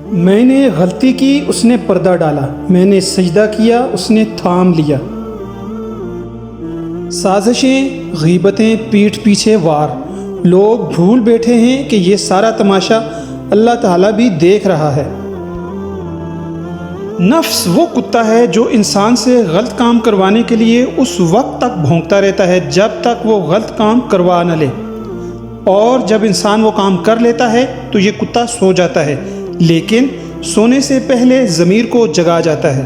میں نے غلطی کی، اس نے پردہ ڈالا، میں نے سجدہ کیا، اس نے تھام لیا۔ سازشیں، غیبتیں، پیٹھ پیچھے وار، لوگ بھول بیٹھے ہیں کہ یہ سارا تماشا اللہ تعالیٰ بھی دیکھ رہا ہے۔ نفس وہ کتا ہے جو انسان سے غلط کام کروانے کے لیے اس وقت تک بھونکتا رہتا ہے جب تک وہ غلط کام کروا نہ لے، اور جب انسان وہ کام کر لیتا ہے تو یہ کتا سو جاتا ہے، لیکن سونے سے پہلے ضمیر کو جگا جاتا ہے۔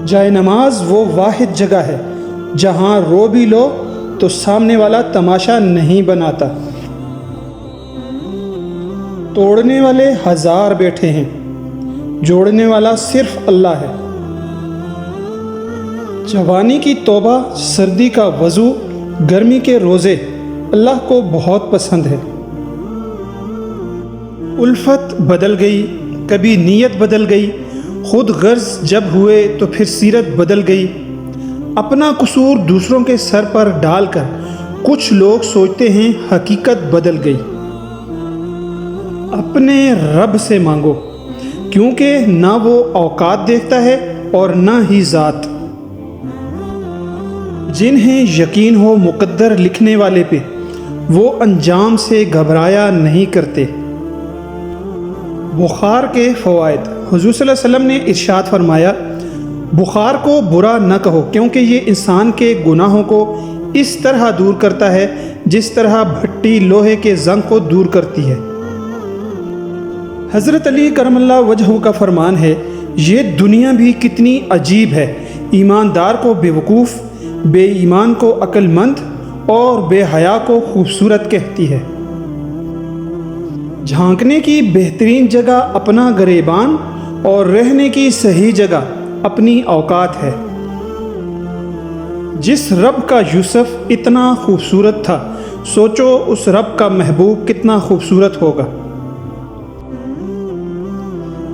جائے نماز وہ واحد جگہ ہے جہاں رو بھی لو تو سامنے والا تماشا نہیں بناتا۔ توڑنے والے ہزار بیٹھے ہیں، جوڑنے والا صرف اللہ ہے۔ جوانی کی توبہ، سردی کا وضو، گرمی کے روزے اللہ کو بہت پسند ہے۔ الفت بدل گئی، کبھی نیت بدل گئی، خود غرض جب ہوئے تو پھر سیرت بدل گئی۔ اپنا قصور دوسروں کے سر پر ڈال کر کچھ لوگ سوچتے ہیں حقیقت بدل گئی۔ اپنے رب سے مانگو، کیونکہ نہ وہ اوقات دیکھتا ہے اور نہ ہی ذات۔ جنہیں یقین ہو مقدر لکھنے والے پہ، وہ انجام سے گھبرایا نہیں کرتے۔ بخار کے فوائد۔ حضور صلی اللہ علیہ وسلم نے ارشاد فرمایا، بخار کو برا نہ کہو، کیونکہ یہ انسان کے گناہوں کو اس طرح دور کرتا ہے جس طرح بھٹی لوہے کے زنگ کو دور کرتی ہے۔ حضرت علی کرم اللہ وجہہ کا فرمان ہے، یہ دنیا بھی کتنی عجیب ہے، ایماندار کو بیوقوف، بے ایمان کو عقل مند اور بے حیا کو خوبصورت کہتی ہے۔ جھانکنے کی بہترین جگہ اپنا گریبان اور رہنے کی صحیح جگہ اپنی اوقات ہے۔ جس رب کا یوسف اتنا خوبصورت تھا، سوچو اس رب کا محبوب کتنا خوبصورت ہوگا۔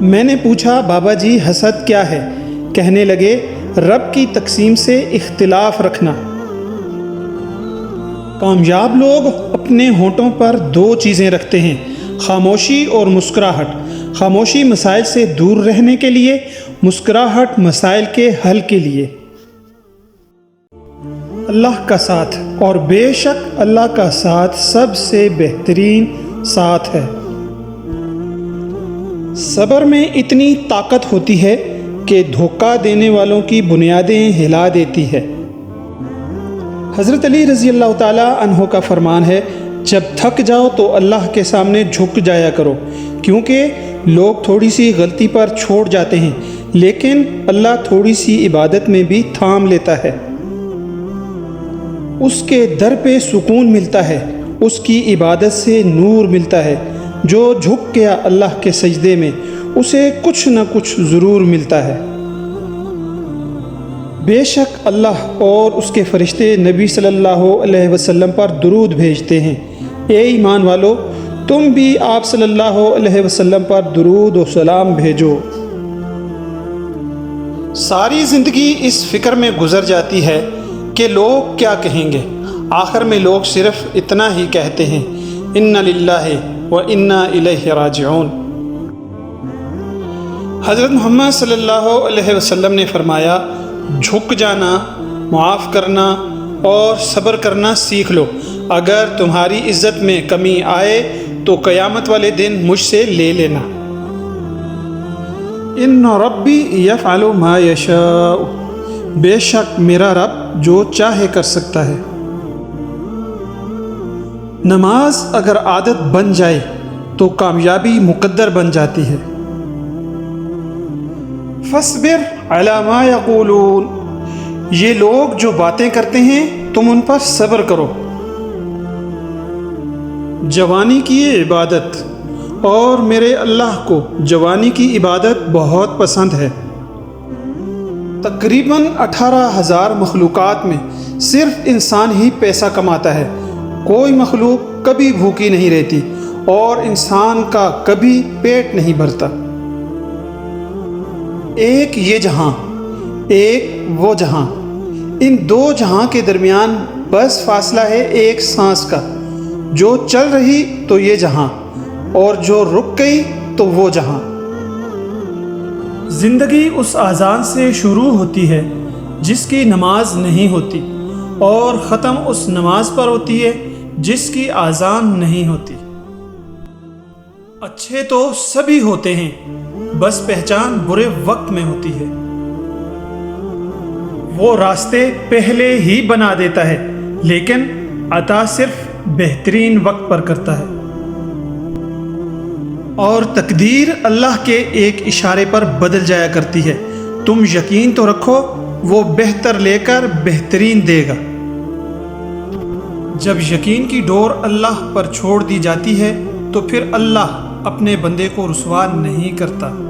میں نے پوچھا، بابا جی حسد کیا ہے؟ کہنے لگے، رب کی تقسیم سے اختلاف رکھنا۔ کامیاب لوگ اپنے ہونٹوں پر دو چیزیں رکھتے ہیں، خاموشی اور مسکراہٹ۔ خاموشی مسائل سے دور رہنے کے لیے، مسکراہٹ مسائل کے حل کے لیے۔ اللہ کا ساتھ، اور بے شک اللہ کا ساتھ سب سے بہترین ساتھ ہے۔ صبر میں اتنی طاقت ہوتی ہے کہ دھوکہ دینے والوں کی بنیادیں ہلا دیتی ہے۔ حضرت علی رضی اللہ تعالیٰ عنہ کا فرمان ہے، جب تھک جاؤ تو اللہ کے سامنے جھک جایا کرو، کیونکہ لوگ تھوڑی سی غلطی پر چھوڑ جاتے ہیں، لیکن اللہ تھوڑی سی عبادت میں بھی تھام لیتا ہے۔ اس کے در پہ سکون ملتا ہے، اس کی عبادت سے نور ملتا ہے۔ جو جھک گیا اللہ کے سجدے میں، اسے کچھ نہ کچھ ضرور ملتا ہے۔ بے شک اللہ اور اس کے فرشتے نبی صلی اللہ علیہ وسلم پر درود بھیجتے ہیں۔ اے ایمان والو، تم بھی آپ صلی اللہ علیہ وسلم پر درود و سلام بھیجو۔ ساری زندگی اس فکر میں گزر جاتی ہے کہ لوگ کیا کہیں گے، آخر میں لوگ صرف اتنا ہی کہتے ہیں، انا للہ و انا الیہ راجعون۔ حضرت محمد صلی اللہ علیہ وسلم نے فرمایا، جھک جانا، معاف کرنا اور صبر کرنا سیکھ لو۔ اگر تمہاری عزت میں کمی آئے تو قیامت والے دن مجھ سے لے لینا۔ ان ربی یفعل ما یشاء، بے شک میرا رب جو چاہے کر سکتا ہے۔ نماز اگر عادت بن جائے تو کامیابی مقدر بن جاتی ہے۔ فاصبر علی ما یقولون، یہ لوگ جو باتیں کرتے ہیں تم ان پر صبر کرو۔ جوانی کی عبادت، اور میرے اللہ کو جوانی کی عبادت بہت پسند ہے۔ تقریباً 18,000 مخلوقات میں صرف انسان ہی پیسہ کماتا ہے، کوئی مخلوق کبھی بھوکی نہیں رہتی اور انسان کا کبھی پیٹ نہیں بھرتا۔ ایک یہ جہاں، ایک وہ جہاں، ان دو جہاں کے درمیان بس فاصلہ ہے ایک سانس کا۔ جو چل رہی تو یہ جہاں، اور جو رک گئی تو وہ جہاں۔ زندگی اس اذان سے شروع ہوتی ہے جس کی نماز نہیں ہوتی، اور ختم اس نماز پر ہوتی ہے جس کی اذان نہیں ہوتی۔ اچھے تو سبھی ہوتے ہیں، بس پہچان برے وقت میں ہوتی ہے۔ وہ راستے پہلے ہی بنا دیتا ہے، لیکن عطا صرف بہترین وقت پر کرتا ہے۔ اور تقدیر اللہ کے ایک اشارے پر بدل جایا کرتی ہے۔ تم یقین تو رکھو، وہ بہتر لے کر بہترین دے گا۔ جب یقین کی ڈور اللہ پر چھوڑ دی جاتی ہے تو پھر اللہ اپنے بندے کو رسوا نہیں کرتا۔